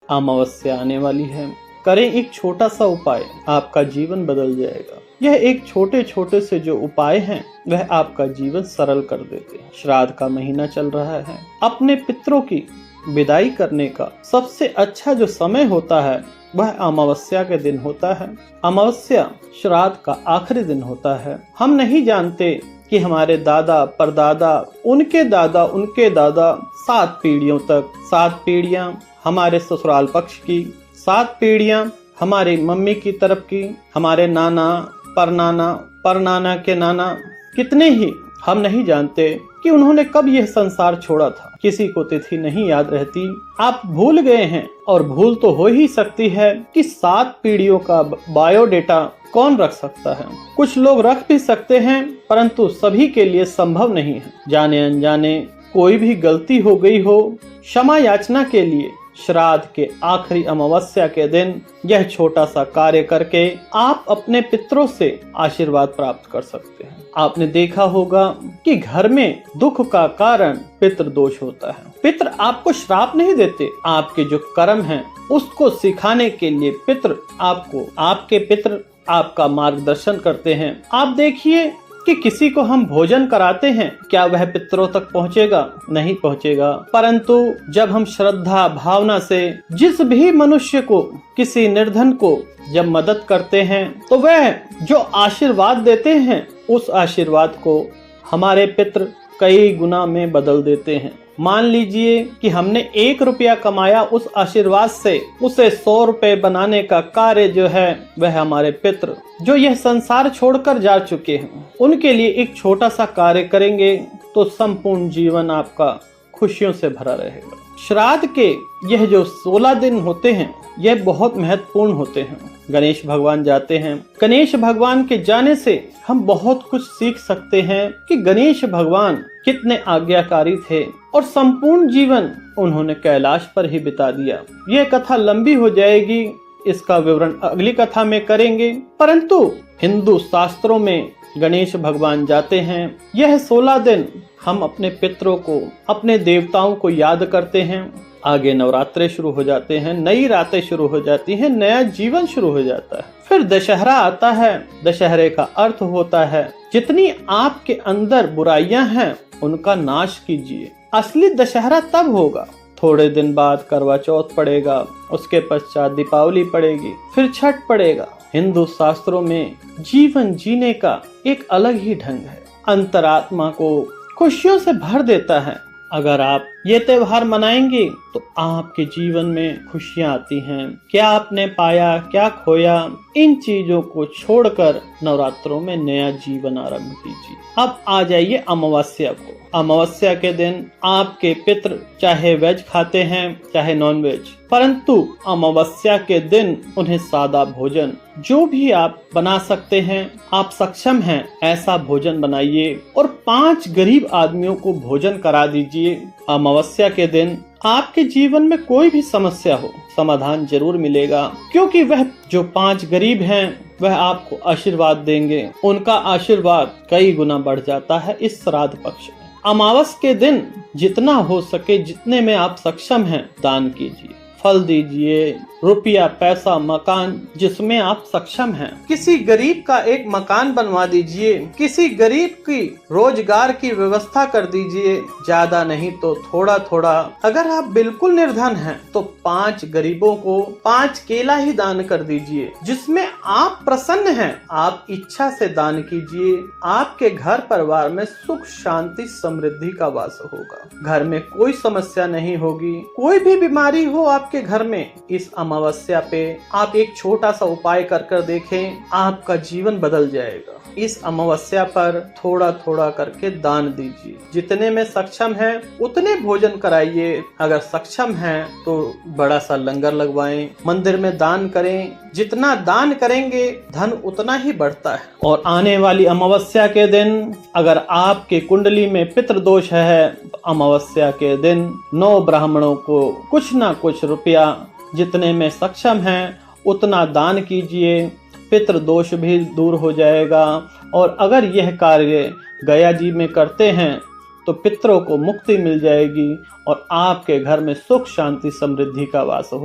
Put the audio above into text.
अमावस्या आने वाली है, करें एक छोटा सा उपाय, आपका जीवन बदल जाएगा। यह एक छोटे छोटे से जो उपाय हैं वह आपका जीवन सरल कर देते हैं। श्राद्ध का महीना चल रहा है, अपने पितरों की विदाई करने का सबसे अच्छा जो समय होता है वह अमावस्या के दिन होता है। अमावस्या श्राद्ध का आखिरी दिन होता है। हम नहीं जानते कि हमारे दादा परदादा उनके दादा 7 पीढ़ियों तक, 7 पीढ़ियां हमारे ससुराल पक्ष की, 7 पीढ़ियां हमारी मम्मी की तरफ की, हमारे नाना परनाना के नाना, कितने ही हम नहीं जानते कि उन्होंने कब यह संसार छोड़ा था। किसी को तिथि नहीं याद रहती। आप भूल गए हैं, और भूल तो हो ही सकती है कि 7 पीढ़ियों का बायोडेटा कौन रख सकता है। कुछ लोग रख भी सकते हैं, परंतु सभी के लिए संभव नहीं है। जाने अनजाने कोई भी गलती हो गई हो, क्षमा याचना के लिए श्राद्ध के आखिरी अमावस्या के दिन यह छोटा सा कार्य करके आप अपने पितरों से आशीर्वाद प्राप्त कर सकते हैं। आपने देखा होगा कि घर में दुख का कारण पितृ दोष होता है। पितृ आपको श्राप नहीं देते, आपके जो कर्म हैं उसको सिखाने के लिए आपके पितृ आपका मार्गदर्शन करते हैं। आप देखिए कि किसी को हम भोजन कराते हैं, क्या वह पितरों तक पहुंचेगा? नहीं पहुंचेगा। परंतु जब हम श्रद्धा भावना से जिस भी मनुष्य को, किसी निर्धन को जब मदद करते हैं, तो वह जो आशीर्वाद देते हैं उस आशीर्वाद को हमारे पितृ कई गुना में बदल देते हैं। मान लीजिए कि हमने 1 रुपया कमाया, उस आशीर्वाद से उसे 100 रुपए बनाने का कार्य जो है वह हमारे पितृ जो यह संसार छोड़कर जा चुके हैं उनके लिए एक छोटा सा कार्य करेंगे तो संपूर्ण जीवन आपका खुशियों से भरा रहेगा। श्राद्ध के यह जो 16 दिन होते हैं यह बहुत महत्वपूर्ण होते हैं। गणेश भगवान जाते हैं, गणेश भगवान के जाने से हम बहुत कुछ सीख सकते हैं कि गणेश भगवान कितने आज्ञाकारी थे और संपूर्ण जीवन उन्होंने कैलाश पर ही बिता दिया। यह कथा लंबी हो जाएगी, इसका विवरण अगली कथा में करेंगे। परंतु हिंदू शास्त्रों में गणेश भगवान जाते हैं। यह 16 दिन हम अपने पितरों को, अपने देवताओं को याद करते हैं। आगे नवरात्रे शुरू हो जाते हैं, नई रातें शुरू हो जाती हैं, नया जीवन शुरू हो जाता है। फिर दशहरा आता है। दशहरे का अर्थ होता है जितनी आपके अंदर बुराइयां हैं उनका नाश कीजिए। असली दशहरा तब होगा, थोड़े दिन बाद करवा चौथ पड़ेगा, उसके पश्चात दीपावली पड़ेगी, फिर छठ पड़ेगा। हिंदू शास्त्रों में जीवन जीने का एक अलग ही ढंग है, अंतरात्मा को खुशियों से भर देता है। अगर आप ये त्योहार मनाएंगे तो आपके जीवन में खुशियां आती हैं। क्या आपने पाया, क्या खोया, इन चीजों को छोड़कर नवरात्रों में नया जीवन आरंभ कीजिए। अब आ जाइए अमावस्या को। अमावस्या के दिन आपके पितृ चाहे वेज खाते हैं चाहे नॉन वेज, परंतु अमावस्या के दिन उन्हें सादा भोजन जो भी आप बना सकते हैं, आप सक्षम हैं ऐसा भोजन बनाइए और 5 गरीब आदमियों को भोजन करा दीजिए। अमावस्या के दिन आपके जीवन में कोई भी समस्या हो, समाधान जरूर मिलेगा, क्योंकि वह जो 5 गरीब हैं वह आपको आशीर्वाद देंगे। उनका आशीर्वाद कई गुना बढ़ जाता है इस श्राद्ध पक्ष में। अमावस के दिन जितना हो सके, जितने में आप सक्षम हैं, दान कीजिए, फल दीजिए, रुपया, पैसा, मकान जिसमें आप सक्षम हैं। किसी गरीब का एक मकान बनवा दीजिए, किसी गरीब की रोजगार की व्यवस्था कर दीजिए। ज्यादा नहीं तो थोड़ा थोड़ा। अगर आप बिल्कुल निर्धन हैं तो 5 गरीबों को 5 केला ही दान कर दीजिए। जिसमें आप प्रसन्न हैं आप इच्छा से दान कीजिए। आपके घर परिवार में सुख शांति समृद्धि का वास होगा। घर में कोई समस्या नहीं होगी। कोई भी बीमारी हो आपके घर में, इस अमावस्या पे आप एक छोटा सा उपाय कर देखें, आपका जीवन बदल जाएगा। इस अमावस्या पर थोड़ा थोड़ा करके दान दीजिए। जितने में सक्षम है उतने भोजन कराइए। अगर सक्षम है तो बड़ा सा लंगर लगवाएं, मंदिर में दान करें। जितना दान करेंगे धन उतना ही बढ़ता है। और आने वाली अमावस्या के दिन अगर आपके कुंडली में पितृदोष है, अमावस्या के दिन 9 ब्राह्मणों को कुछ ना कुछ रुपया जितने में सक्षम है उतना दान कीजिए। पितृ दोष भी दूर हो जाएगा। और अगर यह कार्य गया जी में करते हैं तो पितरों को मुक्ति मिल जाएगी और आपके घर में सुख शांति समृद्धि का वास हो।